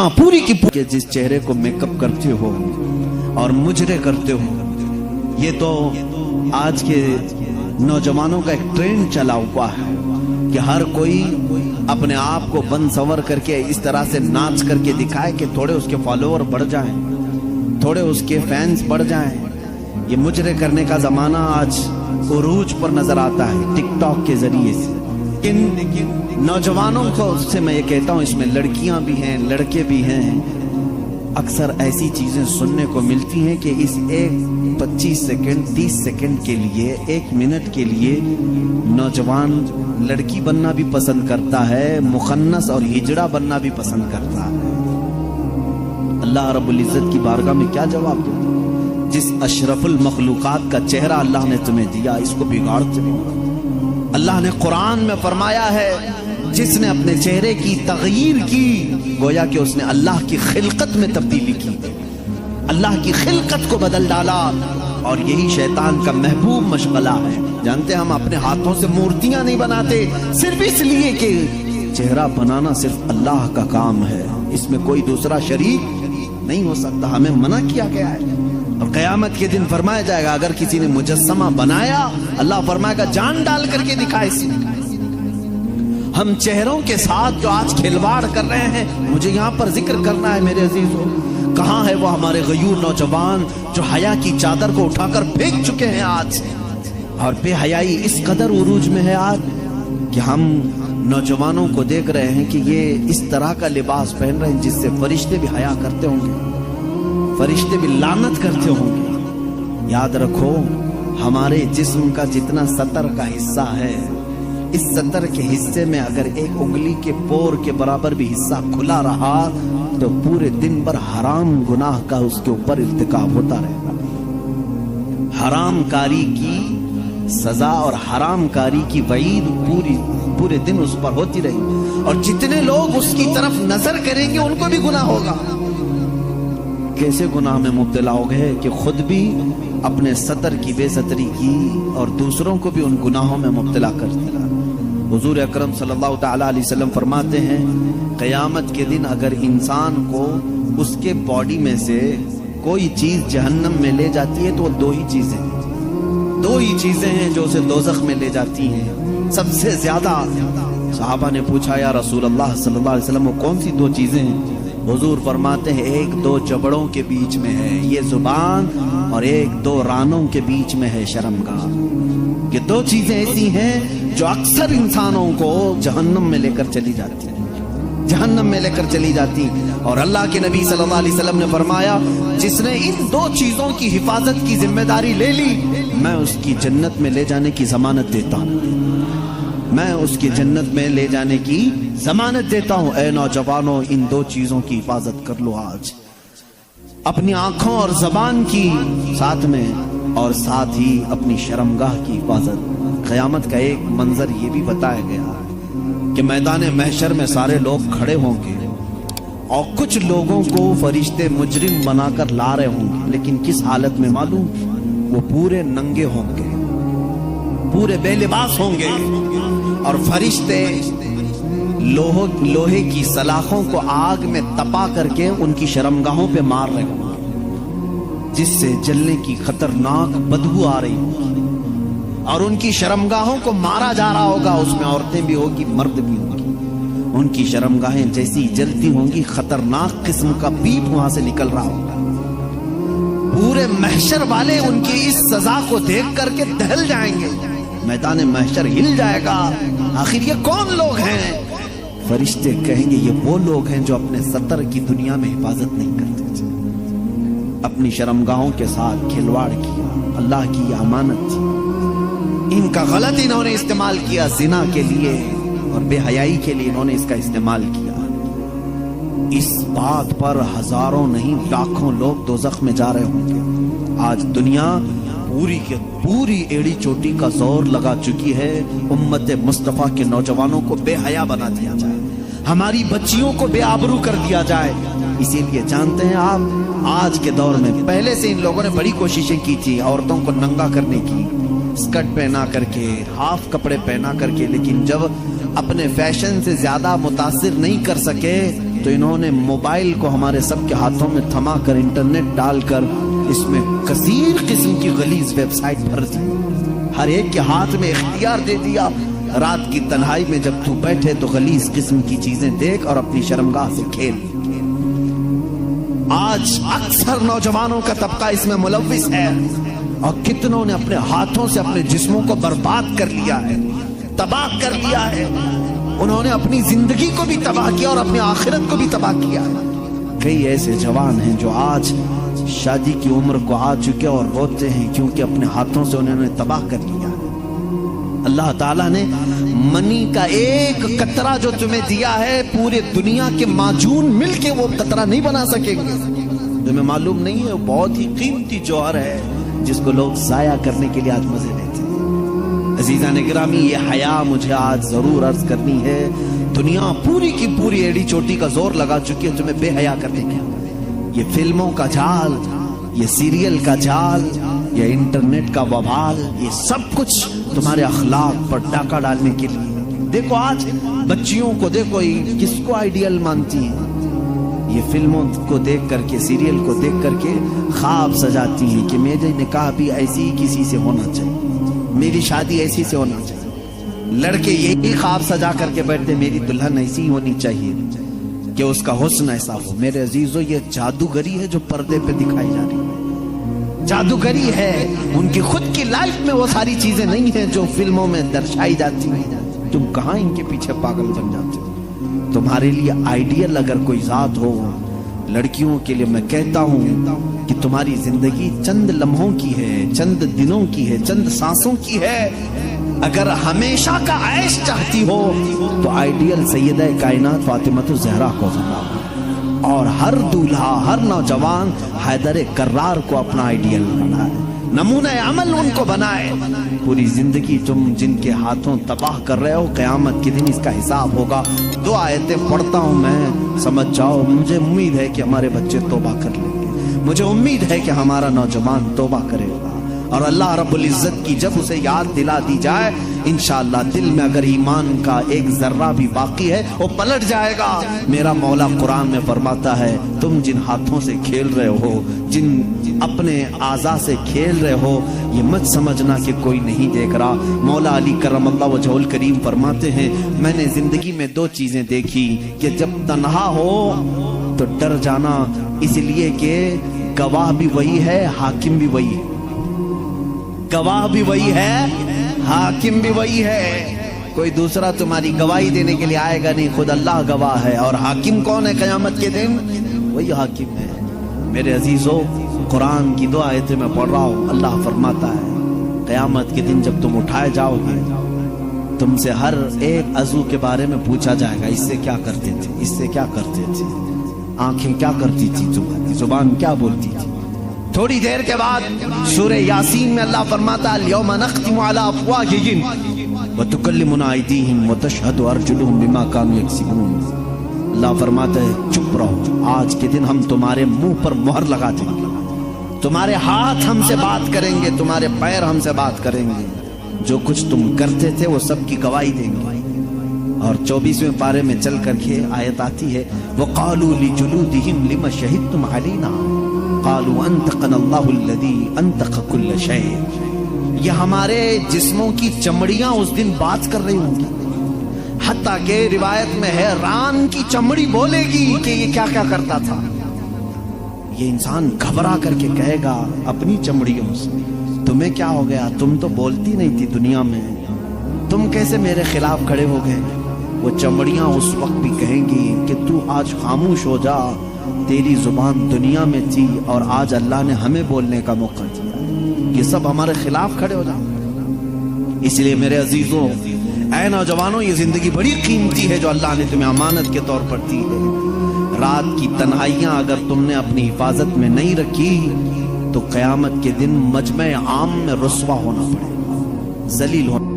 हाँ पूरी की पूरी जिस चेहरे को मेकअप करते हो और मुजरे करते हो, ये तो आज के नौजवानों का एक ट्रेंड चला हुआ है कि हर कोई अपने आप को बन सवर करके इस तरह से नाच करके दिखाए कि थोड़े उसके फॉलोअर बढ़ जाएं, थोड़े उसके फैंस बढ़ जाएं। ये मुजरे करने का जमाना आज उरूज पर नजर आता है टिकटॉक के जरिए से। लेकिन नौजवानों को से मैं ये कहता हूँ, इसमें लड़कियां भी हैं लड़के भी हैं, अक्सर ऐसी चीजें सुनने को मिलती हैं कि इस एक 25 सेकंड 30 सेकंड के लिए, 1 मिनट के लिए नौजवान लड़की बनना भी पसंद करता है, मुखन्नस और हिजड़ा बनना भी पसंद करता है। अल्लाह रब्बुल इज्जत की बारगाह में क्या जवाब दो? जिस अशरफुल मखलूकात का चेहरा अल्लाह ने तुम्हें दिया, इसको बिगाड़ते नहीं। अल्लाह ने कुरान में फरमाया है, जिसने अपने चेहरे की तगयीर की, गोया कि उसने अल्लाह की खिलकत में तब्दीली की, अल्लाह की खिलकत को बदल डाला। और यही शैतान का महबूब मशगला है। जानते हम अपने हाथों से मूर्तियां नहीं बनाते सिर्फ इसलिए कि चेहरा बनाना सिर्फ अल्लाह का काम है, इसमें कोई दूसरा शरीक नहीं हो सकता, हमें मना किया गया है। और क़यामत के दिन फरमाया जाएगा, अगर किसी ने मुजस्समा बनाया, अल्लाह फरमाएगा जान डाल करके दिखा इसे। हम चेहरों के साथ जो आज खिलवाड़ कर रहे हैं, मुझे यहाँ पर जिक्र करना है मेरे अजीजों, कहाँ है वो हमारे गयूर नौजवान जो हया की चादर को उठाकर फेंक चुके हैं आज। और बेहयाई इस कदर उरूज में है आज कि हम नौजवानों को देख रहे हैं कि ये इस तरह का लिबास पहन रहे हैं जिससे फरिश्ते भी हया करते होंगे, फरिश्ते भी लानत करते होंगे। याद रखो, हमारे जिस्म का जितना सतर का हिस्सा है, इस सतर के हिस्से में अगर एक उंगली के पोर के बराबर भी हिस्सा खुला रहा तो पूरे दिन भर हराम गुनाह का उसके ऊपर इर्तिकाब होता रहेगा। हराम कारी की सजा और हराम कारी की वईद पूरे दिन उस पर होती रही। और जितने लोग उसकी तरफ नजर करेंगे उनको भी गुनाह होगा। कैसे गुनाह में मुब्तला हो गए कि खुद भी अपने सतर की बेसतरी की और दूसरों को भी उन गुनाहों में मुब्तला कर दिया। हुजूर अकरम सल्लल्लाहु तआला अलैहि वसल्लम फरमाते हैं, क़यामत के दिन अगर इंसान को उसके बॉडी में से कोई चीज जहन्नम में ले जाती है तो वो दो ही चीजें हैं जो उसे दोज़ख में ले जाती हैं। सबसे ज्यादा सहाबा ने पूछा, या रसूल अल्लाह सल्लल्लाहु अलैहि वसल्लम, वो कौन सी दो चीजें हैं? हुजूर फरमाते हैं, एक दो जबड़ों के बीच में है ये जुबान, और एक दो रानों के बीच में है शर्मगाह। ये दो चीजें ऐसी हैं जो अक्सर इंसानों को जहन्नम में लेकर चली जाती, जहन्नम में लेकर चली जाती। और अल्लाह के नबी सल्लल्लाहु अलैहि वसल्लम ने फरमाया, जिसने इन दो चीजों की हिफाजत की जिम्मेदारी ले ली, मैं उसकी जन्नत में ले जाने की जमानत देता हूँ, मैं उसकी जन्नत में ले जाने की जमानत देता हूँ। ऐ नौजवानों, इन दो चीजों की हिफाजत कर लो आज, अपनी आंखों और जबान की साथ में, और साथ ही अपनी शर्मगाह की हिफाजत। क़यामत का एक मंजर ये भी बताया गया कि मैदान महशर में सारे लोग खड़े होंगे और कुछ लोगों को फरिश्ते मुजरिम बनाकर ला रहे होंगे, लेकिन किस हालत में मालूम? वो पूरे नंगे होंगे, पूरे बेलिबास होंगे, और फरिश्ते लोहे की सलाखों को आग में तपा करके उनकी शर्मगाहों पे मार रहे होंगे, जिससे जलने की खतरनाक बदबू आ रही होगी। और उनकी शर्मगाहों को मारा जा रहा होगा, उसमें औरतें भी होगी, मर्द भी होंगी। उनकी शर्मगाहें जैसी जलती होंगी, खतरनाक किस्म का पीप वहां से निकल रहा होगा। पूरे महशर वाले उनकी इस सजा को देख करके दहल जाएंगे, मैदान महशर हिल जाएगा। आखिर ये कौन लोग हैं? फरिश्ते कहेंगे, ये वो लोग हैं जो अपने सतर की दुनिया में हिफाजत नहीं करते थे, अपनी शर्मगाहों के साथ खिलवाड़ किया, अल्लाह की अमानत थी, इनका गलत इन्होंने इस्तेमाल किया, जिना के लिए और बेहयाई के लिए इन्होंने इसका इस्तेमाल किया। इस बात पर हजारों नहीं लाखों लोग दोज़ख में जा रहे होंगे। आज दुनिया पूरी के पूरी एड़ी चोटी का जोर लगा चुकी है उम्मत मुस्तफा के नौजवानों को बेहया बना दिया जाए, हमारी बच्चियों को बेआबरू कर दिया जाए। इसीलिए जानते हैं आप, आज के दौर में, पहले से इन लोगों ने बड़ी कोशिशें की थी औरतों को नंगा करने की, स्कर्ट पहना करके, हाफ कपड़े पहना करके, लेकिन जब अपने फैशन से ज्यादा मुतासिर नहीं कर सके تو انہوں نے موبائل کو ہمارے سب کے ہاتھوں میں تھما کر انٹرنیٹ ڈال کر اس میں کثیر قسم کی غلیظ ویب سائٹ بھر دی، ہر ایک کے ہاتھ میں اختیار دے دیا، رات کی تنہائی میں جب تو بیٹھے تو غلیظ قسم کی چیزیں دیکھ اور اپنی شرمگاہ سے کھیل۔ آج اکثر نوجوانوں کا طبقہ اس میں ملوث ہے، اور کتنوں نے اپنے ہاتھوں سے اپنے جسموں کو برباد کر لیا ہے، تباہ کر لیا ہے، انہوں نے اپنی زندگی کو بھی تباہ کیا اور اپنی آخرت کو بھی تباہ کیا ہے۔ کئی ایسے جوان ہیں جو آج شادی کی عمر کو آ چکے اور روتے ہیں کیونکہ اپنے ہاتھوں سے انہوں نے تباہ کر لیا۔ اللہ تعالیٰ نے منی کا ایک قطرہ جو تمہیں دیا ہے، پورے دنیا کے معجون مل کے وہ قطرہ نہیں بنا سکیں گے۔ تمہیں معلوم نہیں ہے وہ بہت ہی قیمتی جوہر ہے جس کو لوگ ضائع کرنے کے لیے آج مزے لیتے ہیں۔ عزیزان گرامی، یہ حیا مجھے آج ضرور عرض کرنی ہے، دنیا پوری کی پوری ایڑی چوٹی کا زور لگا چکی ہے تمہیں بے حیا کرنے کے۔ یہ فلموں کا جال، یہ سیریل کا جال، یہ انٹرنیٹ کا وبال، یہ سب کچھ تمہارے اخلاق پر ڈاکہ ڈالنے کے لیے۔ دیکھو آج بچیوں کو دیکھو، کس کو آئیڈیل مانتی ہیں، یہ فلموں کو دیکھ کر کے، سیریل کو دیکھ کر کے خواب سجاتی ہیں کہ میرے نکاح بھی ایسی کسی سے ہونا چاہیے، میری شادی ایسی سے ہونا چاہیے۔ لڑکے یہی خواب سجا کر کے بیٹھتے، میری دلہن ایسی ہونی چاہیے کہ اس کا حسن ایسا ہو۔ میرے عزیزو، یہ جادوگری ہے جو پردے پہ دکھائی جا رہی ہے، جادوگری ہے۔ ان کی خود کی لائف میں وہ ساری چیزیں نہیں ہیں جو فلموں میں درشائی جاتی ہیں۔ تم کہاں ان کے پیچھے پاگل بن جاتے ہو؟ تمہارے لیے آئیڈیل اگر کوئی ذات ہو، لڑکیوں کے لیے میں کہتا ہوں کہ تمہاری زندگی چند لمحوں کی ہے، چند دنوں کی ہے، چند سانسوں کی ہے۔ اگر ہمیشہ کا عیش چاہتی ہو تو آئیڈیل سیدہ کائنات فاطمہ الزہرا کو بناؤ، اور ہر دولہا، ہر نوجوان حیدر کرار کو اپنا آئیڈیل بنائے، نمونہ عمل ان کو بنائے۔ پوری زندگی تم جن کے ہاتھوں تباہ کر رہے ہو، قیامت کے دن اس کا حساب ہوگا۔ 2 آیتیں پڑھتا ہوں میں، سمجھ جاؤ۔ مجھے امید ہے کہ ہمارے بچے توبہ کر لیں گے، مجھے امید ہے کہ ہمارا نوجوان توبہ کرے گا، اور اللہ رب العزت کی جب اسے یاد دلا دی جائے، انشاءاللہ دل میں اگر ایمان کا ایک ذرہ بھی باقی ہے وہ پلٹ جائے گا۔ میرا مولا قرآن میں فرماتا ہے، تم جن ہاتھوں سے کھیل رہے ہو، جن اپنے اعضاء سے کھیل رہے ہو، یہ مت سمجھنا کہ کوئی نہیں دیکھ رہا۔ مولا علی کرم اللہ وجہہ الکریم فرماتے ہیں، میں نے زندگی میں 2 چیزیں دیکھی کہ جب تنہا ہو تو ڈر جانا، اس لیے کہ گواہ بھی وہی ہے، حاکم بھی وہی ہے۔ گواہ بھی وہی ہے، حاکم بھی وہی ہے، کوئی دوسرا تمہاری گواہی دینے کے لیے آئے گا نہیں، خود اللہ گواہ ہے۔ اور حاکم کون ہے قیامت کے دن؟ وہی حاکم ہے۔ میرے عزیزو، قرآن کی 2 آیتیں میں پڑھ رہا ہوں، اللہ فرماتا ہے قیامت کے دن جب تم اٹھائے جاؤ گے، تم سے ہر ایک عضو کے بارے میں پوچھا جائے گا، اس سے کیا کرتے تھے، اس سے کیا کرتے تھے، آنکھیں کیا کرتی تھی تمہاری، زبان کیا بولتی تھی۔ تھوڑی دیر کے بعد سورہ یاسین میں اللہ فرماتا ہے، اليوم نختم على افواہہم وتکلمنا ایدیہم وتشہد ارجلہم بما کانوا یکسبون۔ اللہ فرماتا ہے چپ رہو، آج کے دن ہم تمہارے منہ پر مہر لگا دیں گے، تمہارے ہاتھ ہم سے بات کریں گے، تمہارے پیر ہم سے بات کریں گے، جو کچھ تم کرتے تھے وہ سب کی گواہی دیں گے۔ اور 24ویں پارے میں چل کر کے آیت آتی ہے، وَقَالُوا لِجُلُودِهِمْ لِمَ شَهِدْتُمْ عَلَيْنَا قَالُوا أَنْطَقَنَا اللَّهُ الَّذِي أَنْطَقَ كُلَّ شَيْءٍ۔ یہ ہمارے جسموں کی چمڑیاں اس دن بات کر رہی ہوں گی، حتیٰ کہ روایت میں ہے ران کی چمڑی بولے گی کہ یہ کیا کیا کرتا تھا۔ یہ انسان گھبرا کر کے کہے گا اپنی چمڑیوں سے، تمہیں کیا ہو گیا، تم تو بولتی نہیں تھی دنیا میں، تم کیسے میرے خلاف کھڑے ہو گئے۔ وہ چمڑیاں اس وقت بھی کہیں گی کہ تو آج خاموش ہو جا، تیری زبان دنیا میں تھی اور آج اللہ نے ہمیں بولنے کا موقع دیا، یہ سب ہمارے خلاف کھڑے ہو جاؤ۔ اس لیے میرے عزیزوں، اے نوجوانوں، یہ زندگی بڑی قیمتی ہے جو اللہ نے تمہیں امانت کے طور پر دی ہے۔ رات کی تنہائیاں اگر تم نے اپنی حفاظت میں نہیں رکھی تو قیامت کے دن مجمع عام میں رسوا ہونا پڑے گا، ذلیل ہونا۔